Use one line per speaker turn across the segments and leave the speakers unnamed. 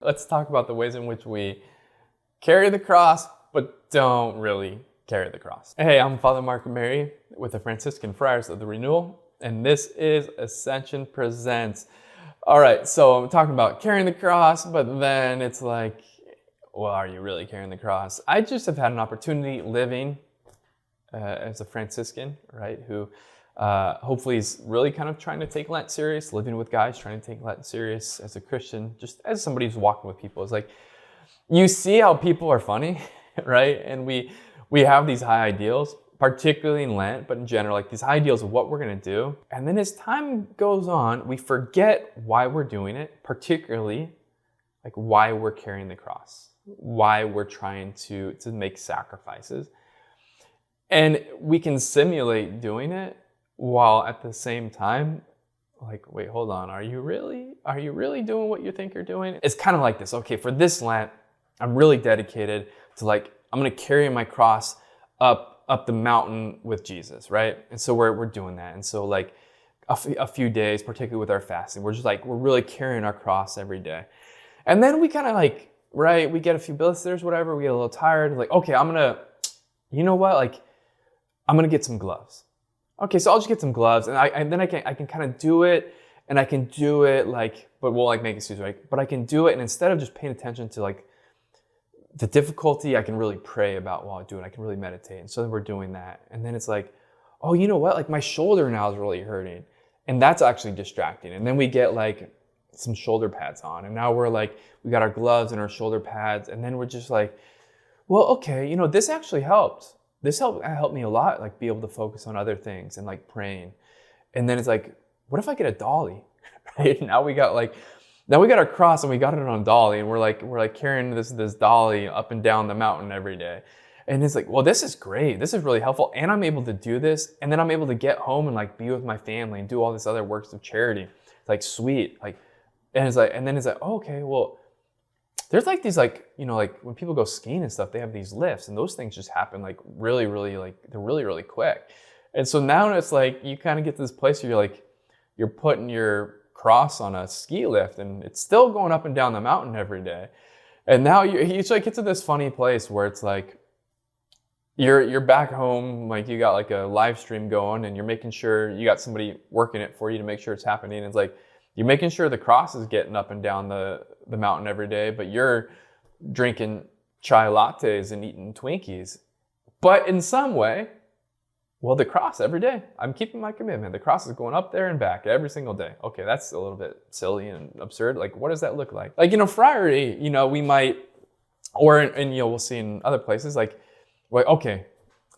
Let's talk about the ways in which we carry the cross, but don't really carry the cross. Hey, I'm Father Mark Mary with the Franciscan Friars of the Renewal, and this is Ascension Presents. All right, so I'm talking about carrying the cross, but then it's like, well, are you really carrying the cross? I just have had an opportunity living as a Franciscan, right, who hopefully is really kind of trying to take Lent serious, living with guys, trying to take Lent serious as a Christian, just as somebody who's walking with people. It's like, you see how people are funny, right? And we have these high ideals, particularly in Lent, but in general, like these high ideals of what we're gonna do. And then as time goes on, we forget why we're doing it, particularly like why we're carrying the cross, why we're trying to make sacrifices. And we can simulate doing it while at the same time, like, wait, hold on, are you really doing what you think you're doing? It's kind of like this. Okay, for this Lent, I'm really dedicated to like, I'm gonna carry my cross up the mountain with Jesus, right? And so we're doing that. And so like a few days, particularly with our fasting, we're really carrying our cross every day. And then we kind of like, right, we get a few blisters, whatever, we get a little tired, like, okay, you know what, like, I'm gonna get some gloves. Okay, so I'll just get some gloves, and then I can kind of do it, and I can do it like, but we'll like make excuses, right? But I can do it, and instead of just paying attention to like the difficulty, I can really pray about while I do it. I can really meditate, and so then we're doing that, and then it's like, oh, you know what? Like my shoulder now is really hurting, and that's actually distracting. And then we get like some shoulder pads on, and now we're like, we got our gloves and our shoulder pads, and then we're just like, well, okay, you know, this actually helped. This helped me a lot, like be able to focus on other things and like praying. And then it's like, what if I get a dolly? Right? Now we got our cross and we got it on a dolly, and we're like carrying this dolly up and down the mountain every day. And it's like, well, this is great. This is really helpful. And I'm able to do this. And then I'm able to get home and like be with my family and do all this other works of charity. It's like, sweet. And then it's like, oh, okay, well, there's like these like, you know, like when people go skiing and stuff, they have these lifts, and those things just happen like really, really, like they're really, really quick. And so now it's like, you kind of get to this place where you're putting your cross on a ski lift, and it's still going up and down the mountain every day. And now you like get to this funny place where it's like, you're back home, like you got like a live stream going, and you're making sure you got somebody working it for you to make sure it's happening. And it's like, you're making sure the cross is getting up and down the mountain every day, but you're drinking chai lattes and eating Twinkies. But in some way, well, the cross every day, I'm keeping my commitment. The cross is going up there and back every single day. Okay, that's a little bit silly and absurd. Like, what does that look like? Like, you know, Friary, you know, we might, and you know, we'll see in other places, like, okay,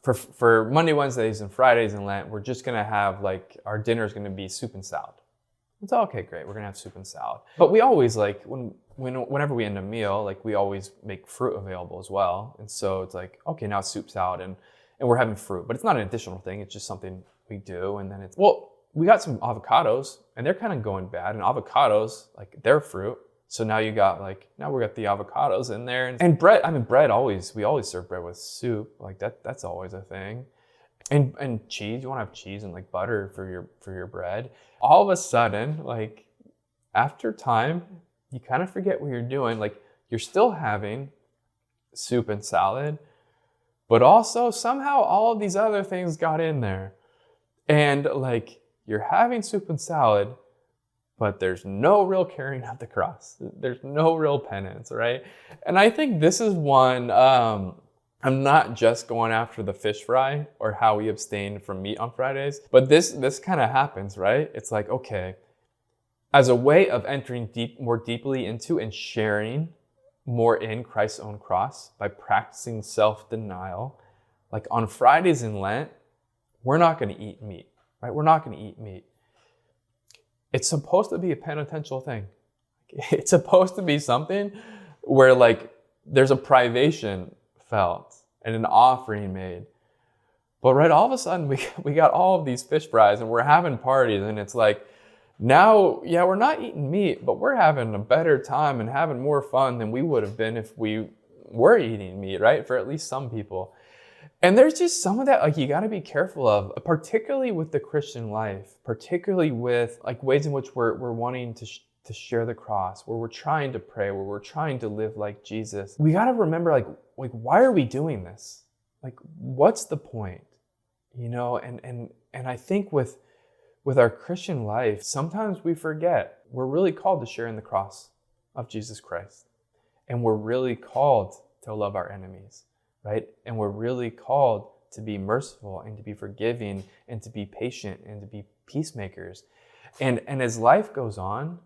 for Monday, Wednesdays, and Fridays in Lent, we're just gonna have like, our dinner is gonna be soup and salad. It's okay, great, we're gonna have soup and salad. But we always like, whenever we end a meal, like we always make fruit available as well. And so it's like, okay, now it's soup, salad, and we're having fruit, but it's not an additional thing, it's just something we do. And then it's, well, we got some avocados, and they're kind of going bad, and avocados, like they're fruit. So now we got the avocados in there. And bread, I mean, we always serve bread with soup, like that's always a thing. And cheese, you want to have cheese and like butter for your bread. All of a sudden, like after time, you kind of forget what you're doing. Like you're still having soup and salad, but also somehow all of these other things got in there. And like you're having soup and salad, but there's no real carrying of the cross. There's no real penance, right? And I think this is one, I'm not just going after the fish fry or how we abstain from meat on Fridays, but this kind of happens, right? It's like, okay, as a way of entering more deeply into and sharing more in Christ's own cross by practicing self-denial, like on Fridays in Lent, we're not going to eat meat, right? We're not going to eat meat. It's supposed to be a penitential thing. It's supposed to be something where like there's a privation felt and an offering made. But right, all of a sudden we got all of these fish fries and we're having parties, and it's like, now, yeah, we're not eating meat, but we're having a better time and having more fun than we would have been if we were eating meat, right? For at least some people. And there's just some of that, like, you got to be careful of, particularly with the Christian life, particularly with like ways in which we're wanting to share the cross, where we're trying to pray, where we're trying to live like Jesus, we got to remember, like why are we doing this? Like, what's the point? You know, and I think with our Christian life, sometimes we forget we're really called to share in the cross of Jesus Christ. And we're really called to love our enemies, right? And we're really called to be merciful and to be forgiving and to be patient and to be peacemakers. And as life goes on,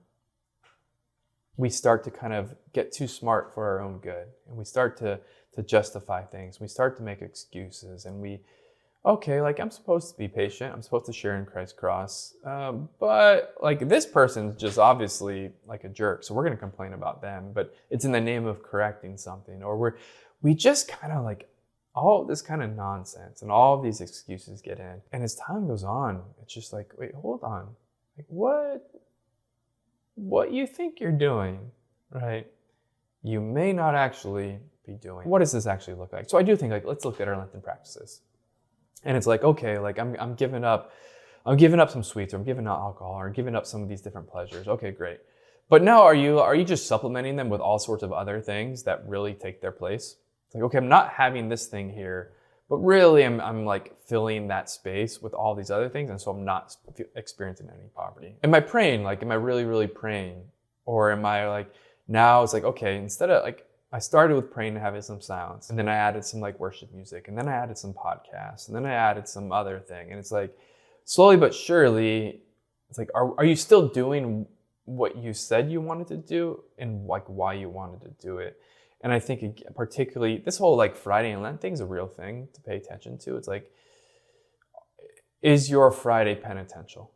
we start to kind of get too smart for our own good. And we start to justify things. We start to make excuses. And okay, like I'm supposed to be patient. I'm supposed to share in Christ's cross. But like this person's just obviously like a jerk. So we're going to complain about them. But it's in the name of correcting something. Or we just kind of like all this kind of nonsense and all of these excuses get in. And as time goes on, it's just like, wait, hold on. Like what you think you're doing, right? You may not actually be doing. What does this actually look like? So I do think, like, let's look at our Lenten practices. And it's like, okay, like I'm giving up some sweets, or I'm giving up alcohol, or giving up some of these different pleasures. Okay, great. But now are you just supplementing them with all sorts of other things that really take their place? It's like, okay, I'm not having this thing here, but really I'm like filling that space with all these other things, and so I'm not experiencing any poverty. Am I praying? Like, am I really, really praying? Or am I like, now it's like, okay, instead of like, I started with praying and having some silence, and then I added some like worship music, and then I added some podcasts, and then I added some other thing. And it's like, slowly but surely, it's like, are you still doing what you said you wanted to do, and like why you wanted to do it? And I think particularly this whole like Friday and Lent thing is a real thing to pay attention to. It's like, is your Friday penitential?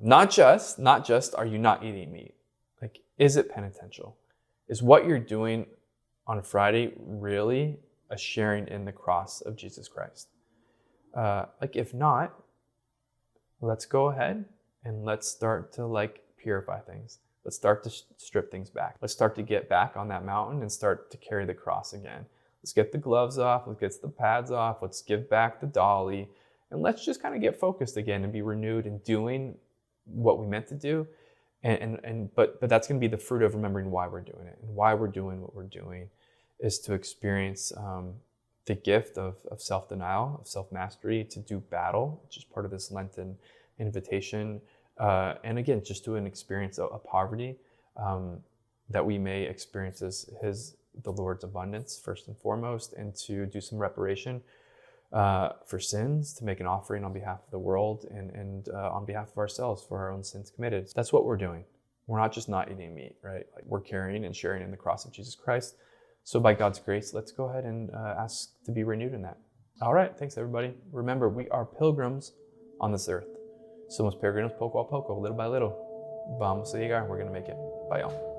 Not just are you not eating meat? Like, is it penitential? Is what you're doing on Friday really a sharing in the cross of Jesus Christ? Like, if not, let's go ahead and let's start to like purify things. Let's start to strip things back. Let's start to get back on that mountain and start to carry the cross again. Let's get the gloves off. Let's get the pads off. Let's give back the dolly. And let's just kind of get focused again and be renewed in doing what we meant to do. But that's going to be the fruit of remembering why we're doing it. And why we're doing what we're doing is to experience the gift of self-denial, of self-mastery, to do battle, which is part of this Lenten invitation. And again, just to an experience of poverty that we may experience as the Lord's abundance first and foremost, and to do some reparation for sins, to make an offering on behalf of the world and on behalf of ourselves for our own sins committed. That's what we're doing. We're not just not eating meat, right? Like, we're carrying and sharing in the cross of Jesus Christ. So by God's grace, let's go ahead and ask to be renewed in that. All right, thanks everybody. Remember, we are pilgrims on this earth. Somos peregrinos poco a poco, little by little. Vamos a llegar. We're going to make it. Bye, y'all.